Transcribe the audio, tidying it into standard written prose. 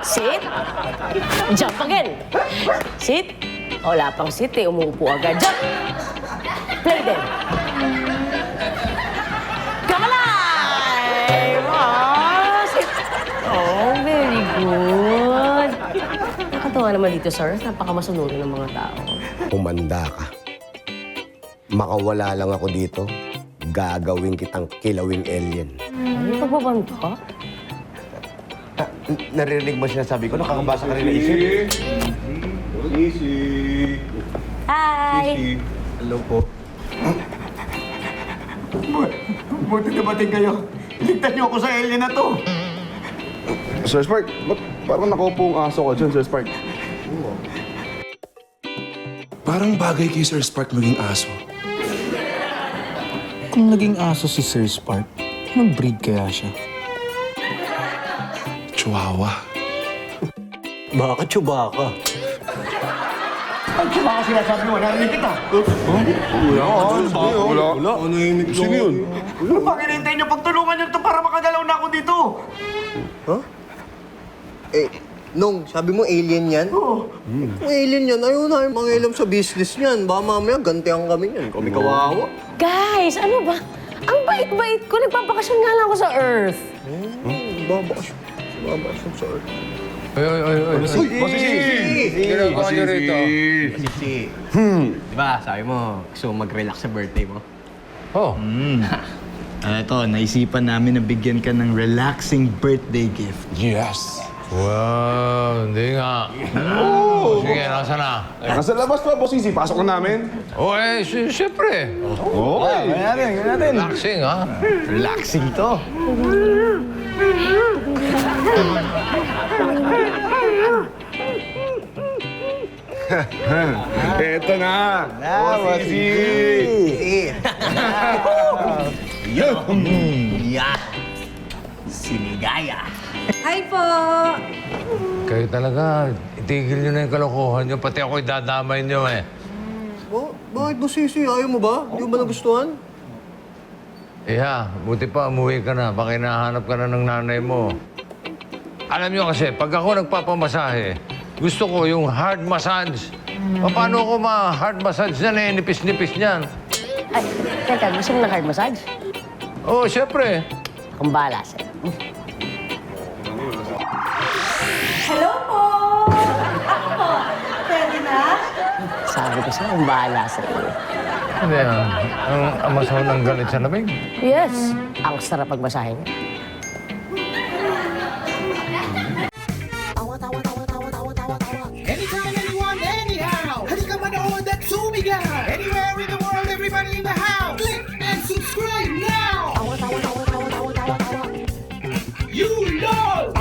Sit. Jump again. Sit. Wala pang sit eh. Umuupo agad. Jump. Play then. Come alive! Oh, sit. Oh, very good. Nakatawa naman dito, sir. Napakamasunuri ng mga tao. Umanda ka. Makawala lang ako dito, gagawin kitang kilawing alien. Ano pagbabanta? Narinig mo sinasabi ko? Nakakabasa ka rin na isip? Easy. Hi! Hello po. Buti nabating kayo. Iligtas niyo ako sa alien na to. Sir Spark, ba't parang nakaupo ang aso ko dyan, Sir Spark? Parang bagay kay Sir Spark maging aso. Kung naging aso si Sir Spark, anong breed kaya siya? Chihuahua. Baka Chewbacca. Ang tsaka sinasabi mo, narinig kita. Wala. Sino yun? Ano ba kinintay niyo? Pagtulungan niyo ito para makagalaw na ako dito. Nung, sabi mo alien yan? Oo. Kung alien yan, ayaw na yung mga ilam sa business niyan. Baka mamaya gantihan kami yan. Kami kawawa. Guys, ano ba? Ang bait-bait ko. Nagpapakasyon nga lang ako sa Earth. Babakasyon. Babakasyon sa earth. Ginagawa niyo rito. Di ba, sabi mo, gusto mo mag-relax sa birthday mo? Oh. Ito, naisipan namin na bigyan ka ng relaxing birthday gift. Yes. Wow, hindi nga. Sige, nasa na? Nasa labas pa, Boss Easy. Pasok na namin. Oh, siyempre. Okay. Ganyan natin. Relaxing, ha? Relaxing to. Eto na. Boss Easy. Yeah! Sinigaya! Hi po! Kayo talaga, itigil nyo na yung kalokohan nyo. Pati ako idadamay nyo eh. Bakit ba, Sisi? Ayaw mo ba? Hindi mo ba nagustuhan? Iha, buti pa umuwi ka na. Baka hinahanap ka na ng nanay mo. Alam nyo kasi, pag ako nagpapamasahe, gusto ko yung hard massage. Paano ko ma-hard massage yan eh? Nipis-nipis niyan. Ay, teka, gusto mo ng hard massage? Oh, siyempre. Akong bahala sa'yo. Hello po! Ako po. Pwede na? Sabi ko sa'yo, akong bahala sa'yo. Ano yan? Ang amasaw ng galit sa lamig? Yes, ang sarap pagmasahe niya. Anytime, anyone, anyhow. Halika manood at sumigaw. Anywhere in the world, everybody in the house. Click and subscribe now. You know.